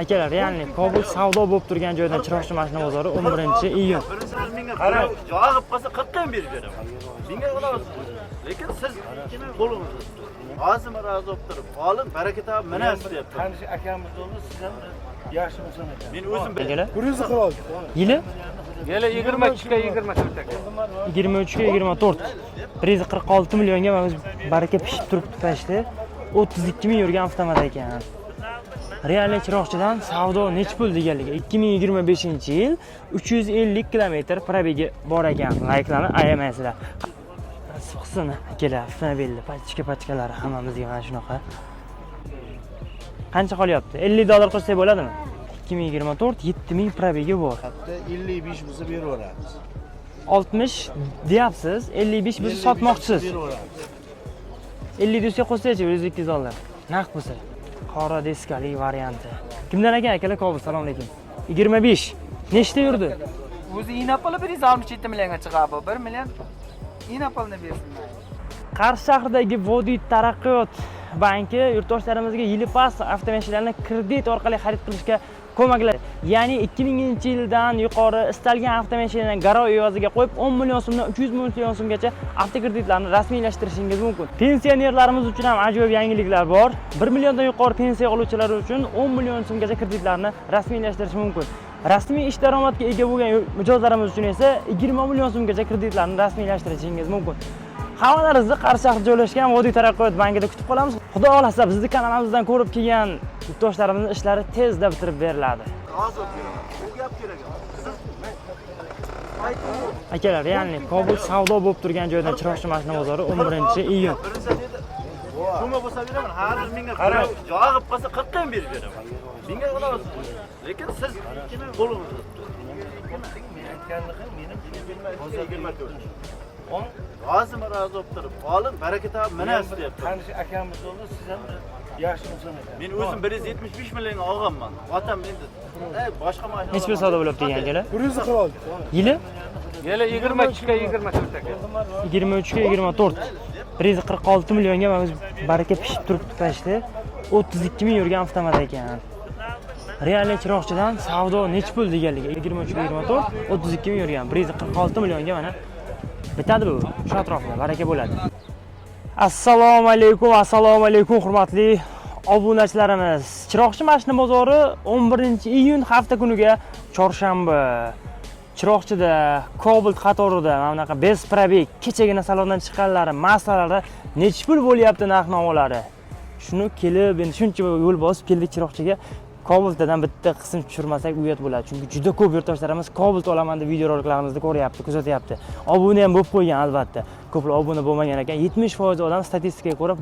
Akalar, ya'ni Kobul savdo bo'lib turgan joydan chiroqchi mashina bozori 11-iyun. Qarang, javob qilsa 40 ga berib beraman. Menga olasiz. Lekin siz qo'lingizni tuting. Hozir razı bo'lib turib, olim baraka topib mana istayapti. Qanish akamiz bo'ldi, siz ham yaxshi bo'lsan ekan. Men o'zim Akalar, Guruzni qilib yili Yili 23 ga 24 ekan. 23 ga 24. 146 millionga mana baraka pishib turibdi pashti. 32 ming yurgan avtomat ekan. Realniy chiroqchidan savdo nech pul deganligi 2025-yil 350 kilometr probegi bor ekan. Layklarni ayamaysizlar. Suqsin akalar, avtomobilni pachka-pachkalari hammamizga mana shunaqa. Qancha qolyapti? $50 qo'shsak bo'ladimi? 2024 7000 probegi bor. Hatto 55 bo'lsa beraveramiz. 60 deyapsiz, 55 bo'lsa sotmoqchisiz. 50 desa qo'shsaychi $102. Naqd bo'lsa. Qora diskali varianti. Kimdan ekan akalar? Kobul, assalomu alaykum. 25. Nechta yurdi? O'zi Inapoli 167 millionga chiqadi. 1 million Inapolini bersinlar. Qarshi shahridagi Vodiy taraqqiyot banki yurtdoshlarimizga yili past avtomashinalarni kredit orqali xarid qilishga ko'maklaydi. Ya'ni 2000-yildan yuqori istalgan avtomashinani garov evaziga qo'yib 10 million so'mdan 300 million so'mgacha avtokreditlarni rasmiylashtirishingiz mumkin. Pensionerlarimiz uchun ham ajoyib yangiliklar bor. 1 milliondan yuqori pensiya oluvchilar uchun 10 million so'mgacha kreditlarni rasmiylashtirish mumkin. Rasmiy ish daromadga ega bo'lgan mijozlarimiz uchun esa 20 million so'mgacha kreditlarni rasmiylashtirishingiz mumkin. Hammalaringizni Qarshi shahrida joylashgan Vodiy taraqqiyot bankida kutib qolamiz. Xudo xolasa bizning kanalimizdan ko'rib kelgan yurtdoshlarimizning ishlari tezda bitirib beriladi. hozir beraman. Bu gap kerak emas. Akalar, ya'ni Kobul savdo bo'lib turgan joydan chiroqchi mashina bozori 11-iyun. Shuma bo'lsa beraman. Hozir menga javob qilsa 40 ga berib beraman. Menga olasiz. Lekin siz qo'lingizni tuting. Men aytganligim meni Hozir 24. Hozir razı bo'lib turib, olim baraka topib mana istayapti. Qanish akamiz bo'ldi, siz ham yaxshi bo'lsan ekan. Men o'zim 175 millionga olganman. Otam endi boshqa mashina. Nechta savdo bo'lyapti degan akalar? Guruzni qilib Yili Yili 23 ga 24 ekan. 23 ga 24. 146 millionga mana baraka pishib turibdi pashti. 32 ming yurgan avtomat ekan. Realniy chiroqchidan savdo nech pul deganligi 23 ga 24, 32 ming yurgan. 146 millionga mana bitadi bu. Shu atrofda baraka bo'ladi. Assalomu alaykum hurmatli obunachilarimiz. Chiroqchi mashina bozori 11-iyun hafta kuniga chorshanba. Chiroqchida Cobalt qatorida mana bunaqa bez probeg kechagina salondan chiqqanlari, masalari nech pul bo'lyapti narx-navolari. Shuni kelib endi shuncha yo'l bosib keldik Chiroqchiga. Cobaltdan bitta qism tushirmasak uyat bo'ladi. Chunki juda ko'p yurtdoshlarimiz Cobalt olaman deb videoroliklarimizni ko'ryapti, kuzatyapti. Obuna ham bo'lib qo'ygan albatta. Ko'plar obuna bo'lmagan ekan. 70% odam statistikaga ko'ra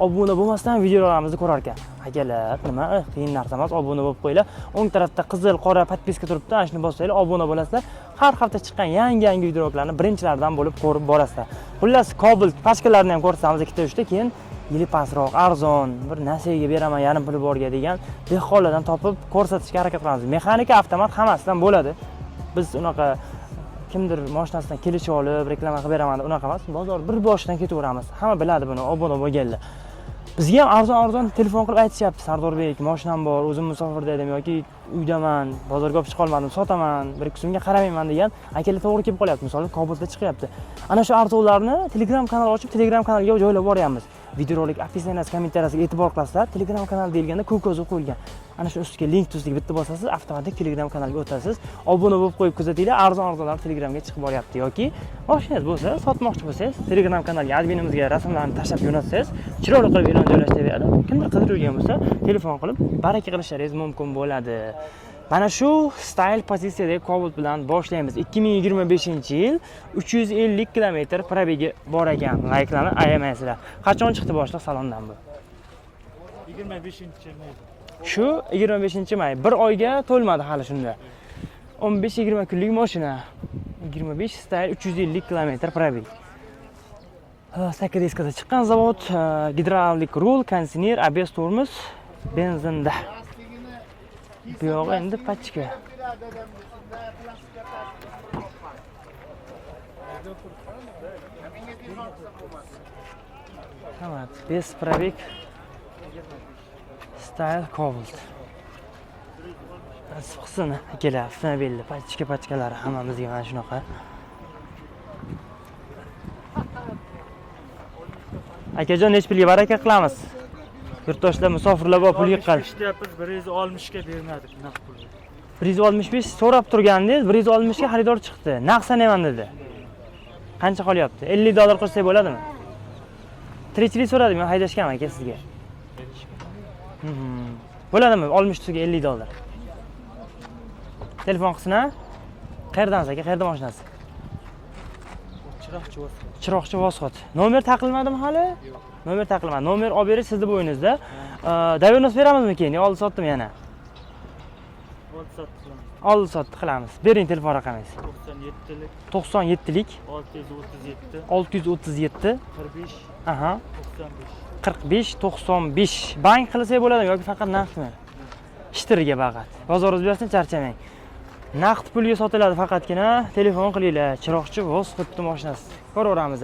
obuna bo'lmasdan videolarimizni ko'rar ekan. Akalar, nima qiyin narsa emas, obuna bo'lib qo'yinglar. O'ng tarafda qizil, qora podpiska turibdi, ana shuni bossanglar obuna bo'lasizlar. Har hafta chiqqan yangi videoroliklarni birinchilardan bo'lib ko'rib borasizlar. Xullas, Cobalt pachkalarini ham ko'rsatamiz ikkita uchta, keyin yili pastroq, arzon, bir nasiyaga beraman yarim puli borga degan behollardan topib ko'rsatishga harakat qilamiz. Mexanika, avtomat hammasidan bo'ladi. Biz unaqa kimdir mashinasidan kelishib olib, reklama qilib beraman deb unaqa emas. Bozor bir boshidan ketaveramiz. Hamma biladi buni, obuna bo'lganlar. Bizga ham arzon telefon qilib aytishyapti, Sardorbek, mashinam bor, o'zim musofirda edim yoki uydaman, bozorga olib chiqa olmadim, sotaman, 1-2 so'mga qaramayman degan akalar to'g'ri kelib qolyapti. Misol Cobaltda chiqyapti. Ana shu arzonlarni Telegram kanal ochib, Telegram kanaliga joylab boryapmiz. Videorolik opisiyaniyasi kommentariyasiga e'tibor qilasizlar. Telegram kanali deyilganda ko'k yozib qo'yilgan. Ana shu ustiga link tuzligiga bitta bosasiz, avtomatik Telegram kanaliga o'tasiz. Obuna bo'lib qo'yib kuzatinglar, arzonlar Telegramga chiqib boryapti yoki mashinangiz bo'lsa, sotmoqchi bo'lsangiz, Telegram kanaliga adminimizga rasmlarni tashlab jo'natsangiz, chiroyli qilib e'lon joylashtiradi. Kimdir qidirgan bo'lsa, telefon qilib baraka qilishlaringiz mumkin bo'ladi. Mana shu style pozitsiyadagi Cobalt bilan boshlaymiz. 2025-yil 350 kilometr probegi bor ekan. Layklarni ayamaysizlar. Qachon chiqdi boshliq salondan bu? 25-may. Shu 25-may. Bir oyga to'lmadi hali shunda. 15-20 kunlik mashina. 25 style 350 kilometr probeg. Sakadiskada chiqqan zavod, gidravlik rul, konditsioner, ABS tormoz, benzinda. Bu yo'q endi pachka. Tamam, bez probeg style Cobalt. Nasib qilsin akalar, avtomobilni pachkalari hammamizga mana shunaqa. Akajon, nech pulga baraka qilamiz? Yurtdoshlar, musofirlar bor, pul yiqqan. Ishlayapmiz, 160 ga bermadik naqd pulni. 165 so'rab turgandingiz, 160 ga xaridor chiqdi. Naqd sanayman dedi. Qancha qolyapti? $50 qo'shsak bo'ladimi? Tirikchilik so'radim, men haydashganman aka sizga. Bo'ladimi? 60 tusiga $50. Telefon qilsin-a? Qayerdansiz aka? Qayerda mashinasi? Chiroqchi Vosxot. Nomer taqilmadimi hali? Yo'q. Nomer taqilmadi. Nomer olib berish sizning bo'yingizda. Davernos beramizmi keyin? Oldi sotdim yana. Oldi sotdi qilamiz. Bering telefon raqamingiz. 97lik 637 45 aha 95. 45-95. Bank qilsak bo'ladimi yoki faqat naqdmi? Ishtirga faqat. Bozoringiz bersin, charchamang. Naqd pulga sotiladi faqatgina. Telefon qilinglar. Chiroqchi Vosxotni mashinasi. Ko'raveramiz.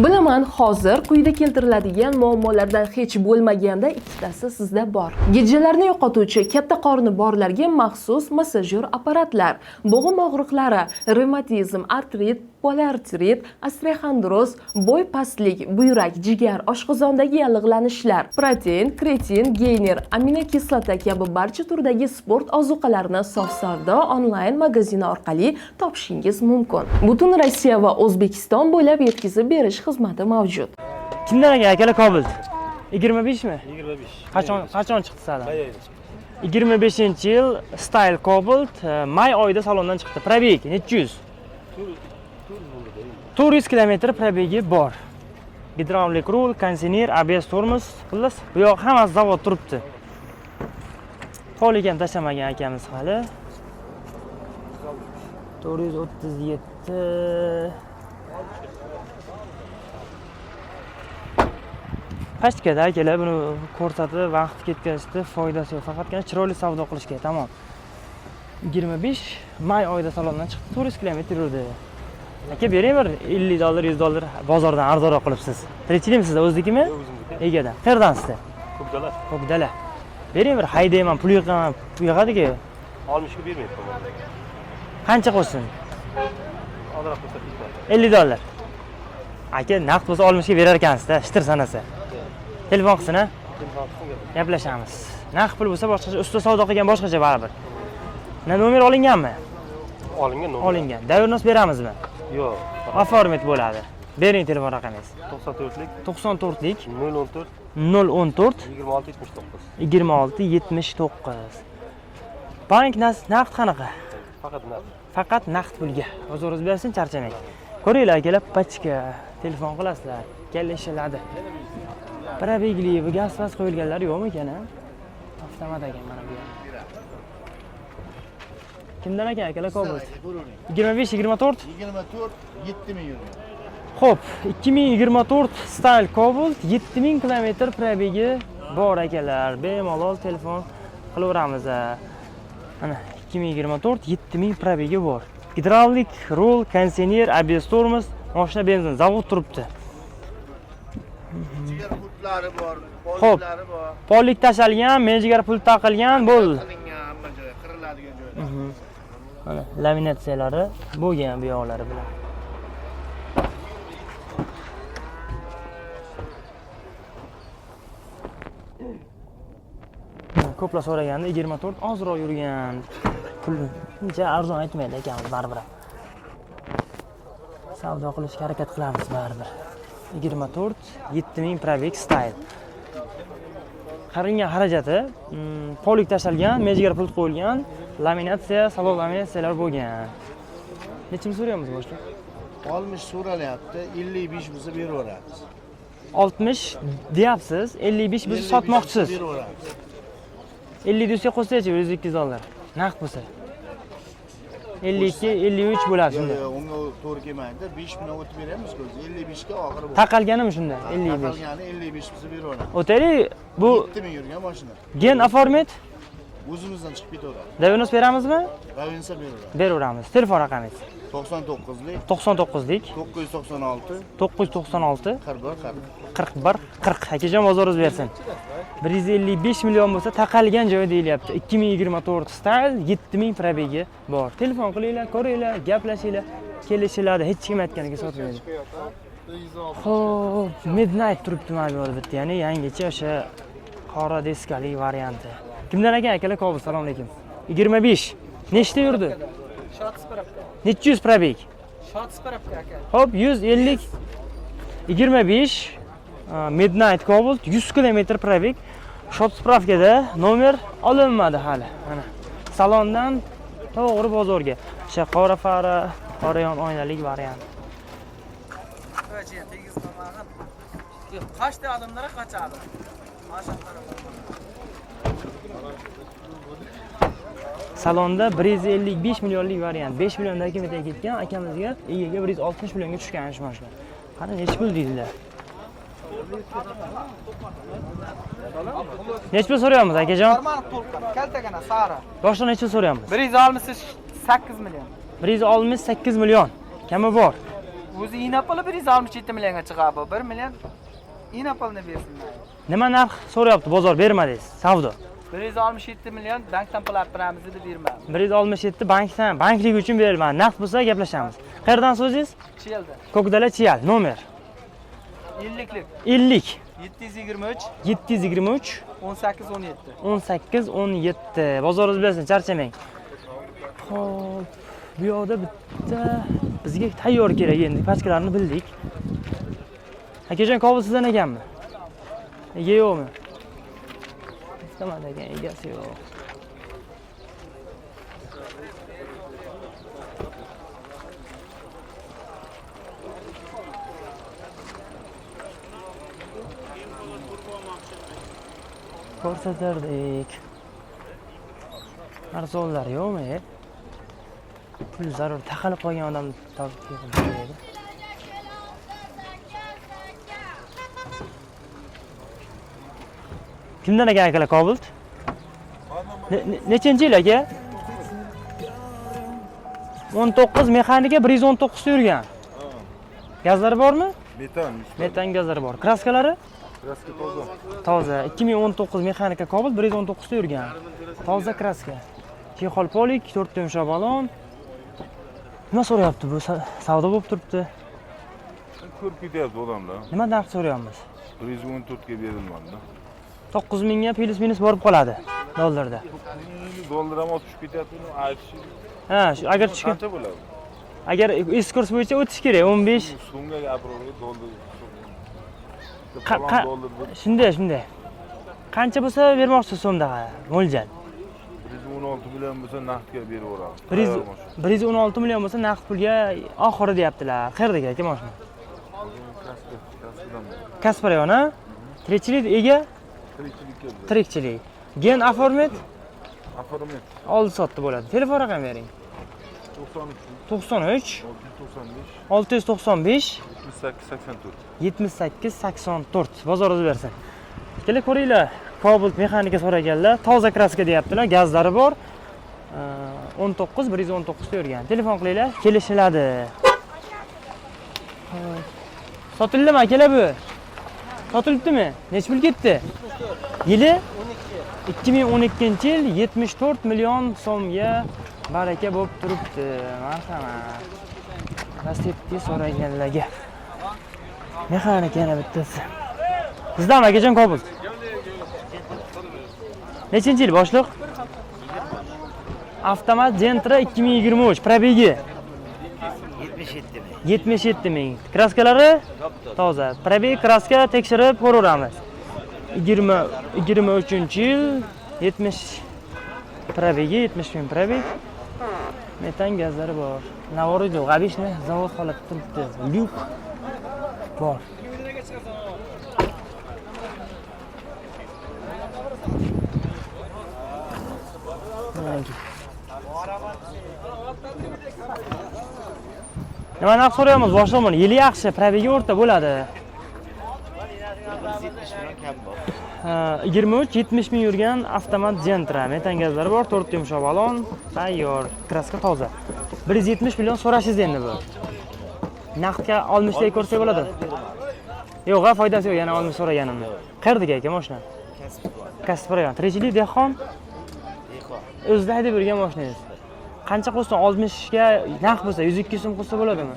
Bilaman, hozir quyida keltiriladigan muammolardan hech bo'lmaganda ikkitasi sizda bor. Gijjalarni yo'qotuvchi katta qorni borlarga maxsus massajyor apparatlar, bo'g'im og'riqlari, revmatizm, artrit, poliartrit, osteoxondroz, bo'y pastlik, buyrak, jigar, oshqozondagi yallig'lanishlar, protein, kreatin, geyner, aminokislota kabi barcha turdagi sport ozuqalarini sof savdo onlayn magazini orqali topishingiz mumkin. Butun Rossiya va O'zbekiston bo'ylab yetkazib berish xizmati mavjud. Kimdan aka akalar Cobalt? 25 mi? 25. Qachon chiqdi sadan? 25-yil Style Cobalt may oyida salondan chiqdi. Probeg necha yuz? 400 kilometr probegi bor. Gidravlik rul, kondisioner, ABS tormoz, xullas, bu yoq hammasi zavod turibdi. Poliga ham tashlamagan akamiz hali. 437 Pashtkada akalar buni ko'rsatib, vaqt ketkazishda foydasi yo'q. Faqatgina chiroyli savdo qilishga, tamom. 25 may oyida salondan chiqdi, 400 kilometr yurdi. Aka bering bir $50, $100 bozordan arzonroq qilibsiz. Tirikchilikmi sizda, o'znikimi? Egadan. Qayerdansizda? Ko'kdala. Bering bir haydayman, pul yiqaman, pul yig'adiku. 60 ga bermaydi. Qancha qo'shsin? Ozroq bo'lsa $50. Aka naqd bo'lsa 60 ga berar ekansizda, shitir sanasa. Telefon qilsin-a? Gaplashamiz. Naqd pul bo'lsa boshqacha, usta savdo qilgan boshqacha baribir. Nomer olinganmi? Olingan nomer. Olingan. Davernos beramizmi? Yo'q. Oformat bo'ladi. Bering telefon raqamingiz. 94lik 94lik 014 014 2679. Bank naqd qanaqa? Faqat naqd pulga. O'zingiz bersin, charchamang. Ko'ringlar akalar, pachka telefon qilasizlar, kelishiladi. Probegli va gaz qo'yilganlar yo'qmi ekan? Avtomat ekan mana bu. Kimdan ekan akalar Cobalt? 25 24 7000 euro. Xo'p, 2024 Style Cobalt 7000 km probegi bor akalar. Bemalol telefon qilaveramiz. Mana 2024 7000 probegi bor. Gidravlik rul, kondisioner, ABS tormoz, mashina benzin, zavod turibdi. Jigar pultlari bor, Xo'p, poliklari bor. Polik tashalgan, mejigar pul taqilgan, bo'ldi. Qilingan hamma joy, qiriladigan joylar. Mana laminatsiyalari bo'lgan bu yoqlari bilan. Ko'plar so'raganda 24 ozroq yurgan. Pul uncha arzon aytmaydi ekamiz baribir. Savdo qilishga harakat qilamiz baribir. 24 7000 probeg style. Qaringan xarajati, polik tashalgan, mejigar pult qo'yilgan, laminatsiya, salon laminatsiyalar bo'lgan. Nechim so'rayapmiz boshqa? 60 so'ralyapti, 55 bo'lsa beraveramiz. 60 deyapsiz, 55 bo'lsa sotmoqchisiz. 50 desa qo'shsaychi $102. Naqd bo'lsa. 52, 53 bo'ladi shunda. Yo'q, unga to'g'ri kelmaydi. 5000 o'tib beramiz ko'z. 55 ga oxiri bor. Taqalganimi shunda? 55. Taqalgani 55 bo'lsa beraveramiz. O'taylik, bu 7000 yurgan mashina. gen оформить? o'zimizdan chiqib ketaveradi. Davonus beramizmi? Ravensa beraveradi. Beraveramiz. Telefon raqamingiz 99lik 99lik 996 996 41 40. 41 40. Akajon bozoringiz bersin. 155 million bo'lsa taqalgan joyi deyilyapti. 2024 style 7000 probegi bor. Telefon qilinglar, ko'ringlar, gaplashinglar, kelishiladi. Hech kim aytganiga sotmaydi. Xo'p, Midnight turibdi mana bu yerda bitta, ya'ni yangicha o'sha qora diskali varianti. Kimdan ekan akalar? Kobul, assalomu alaykum. 25. Nechta yurdi? Shot spravka. Necha yuz probeg? Shot spravka aka. Hop, 150 25 Midnight Cobalt 100 km probeg. Shot spravkada nomer olinmadi hali. Mana salondan to'g'ri bozorga. O'sha qora fara, qora yon oynalik variant. Qo'ychi, tegiz qolmagan. Qachta odamlar qochadi. Mashaalloh. Salonda 155 millionlik variant, 5 milliondan kimga ketgan, akamizga egaga 160 millionga tushgan shu mashina. Qani nech pul deydilar? Nech pul so'rayapmiz akajon? Normal to'lqin, kaltagina sari. Boshqa nech pul so'rayapmiz? 168 million. 168 million. Kami bor? O'zi Inapoli 167 millionga chiqadi bu. 1 million Inapolini bersinlar. Nima narx so'rayapti bozor bermadingiz? Savdo. 167 million bankdan pul olib beramiz deb bermadi. 167 banklik uchun berilmadi. Naqd bo'lsa gaplashamiz. Qayerdan so'zingiz? Chiyalda. Ko'kdala Chiyal, nomer 50lik 50 723 723 18 17. 18 17. Bozoringiz bilsin, charchamang. Xo'p, bu yoqda bitta bizga tayyor kerak endi, pachkalarni bildik. Akajon, Kobul sizdan ekanmi? Ega yo'qmi? Tamam ekan, egasi yo'q. Ko'rsatardik. Arzonlar yo'qmi? Pul zarur taqalib qolgan odamni topib keladi. Kimdan ekan akalar Cobalt? Nechanchi yil aka? 19 mexanika 119 ta yurgan. Gazlari bormi? Metan gazlari bor. Kraskalari? Kraska toza. Toza. 2019 mexanika Cobalt 119 ta yurgan. Toza kraska. Chexol polik, 4 ta yumshoq balon. Nima so'rayapti bu? Savdo bo'lib turibdi. Ko'rib ketyapti odamlar. Nima narx so'rayapmiz? 114 ga berilmadi. 9000 ga plus minus borib qoladi dollarda. Dollar ham tushib ketyapti, aytish. Ha, shu agar tushgan. Qancha bo'ladi? Agar eskurs bo'yicha o'tish kerak 15. So'mga gapirib dollar. Shunday. Qancha bo'lsa bermoqchisiz so'mda mo'ljal? 116 million bo'lsa naqdga berib yuboramiz. 116 million bo'lsa naqd pulga oxiri deyaptilar. Qayerda aka mashina? Kasparyon, ha? Tirikchilik ega? Tirikchilik. Gen оформить? Оформить. Oldi sotdi bo'ladi. Telefon raqam bering. 93 695 78 84. Bozoringiz bersin. Keling ko'ringlar. Cobalt mexanika so'raganlar, toza kraska deyaptilar, gazlari bor. 19 119 ta yurgan. Telefon qilinglar, kelishiladi. Sotildimi akalar bu? Sotilibdimi? Nech pul ketdi? Yili 2012-yil 74 million so'mga baraka bo'lib turibdi. Marhamat. Rasepga so'raganlarga. Mexanika yana bittasi. Sizdan akajon Cobalt? Nechinchi yil boshliq? Avtomat Gentra 2023 probegi 77 ming. Kraskalari toza. Probeg kraska tekshirib ko'ramiz. 23-yil 70 probegi 70 ming probeg. Metan gazlari bor. Navorodov G'abishni zavod holatda turibdi. Lyuk bor. Nima narx so'rayapmiz boshliqman? Yili yaxshi, probegi o'rta bo'ladi. 170 million kam bor. 23-70 ming yurgan avtomat Gentra. Metan gazlari bor, 4 yumshoq balon, tayyor, kraska toza. 170 million so'rashingiz endi bu. Naqdga olmishlik ko'rsak bo'ladi. Yo'q, foydasi yo'q, yana olmish so'raganimni. Qayerdagi aka mashina? Kasbragan. Tirikchilik dehqon. O'zida haydab yurgan mashinangiz. Qancha qo'shsa 60 ga naqd bo'lsa 102 so'm qo'shsa bo'ladimi?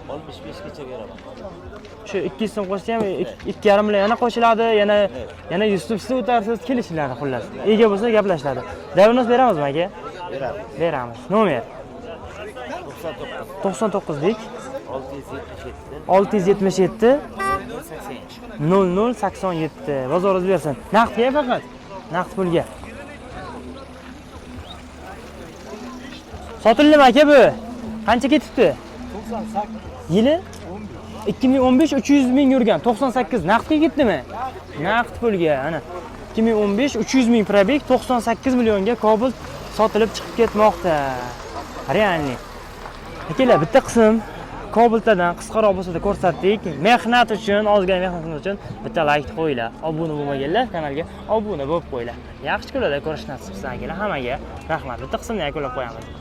65 gacha beraman. Shu 200 so'm qo'shsa ham 2,5 million yana qo'shiladi, yana 100 so'm siz o'tarsiz, kelishiladi xullas. Ega bo'lsa gaplashiladi. Davlat beramizmi aka? Beramiz. Beramiz. Nomer 99 dik 677 0087. Bozoringiz bersin. Naqdga faqat. Naqd pulga. Sotildimi aka bu? Qancha ketibdi? 98. Yili 2015 300 ming yurgan. 98 naqdga ketdimi? Naqd pulga, ana. 2015 300 ming probeg 98 millionga Cobalt sotilib chiqib ketmoqda. Realni. Akalar, bitta qism Cobaltdan qisqaroq bo'lsa-da ko'rsatdik. Mehnat uchun, ozgina mehnatimiz uchun bitta like qo'yinglar. Obuna bo'lmaganlar kanalga obuna bo'lib qo'yinglar. Yaxshi kunlarda ko'rish nasib qilsin akalar. Hammaga rahmat. Bitta qismni yakunlab qo'yamiz.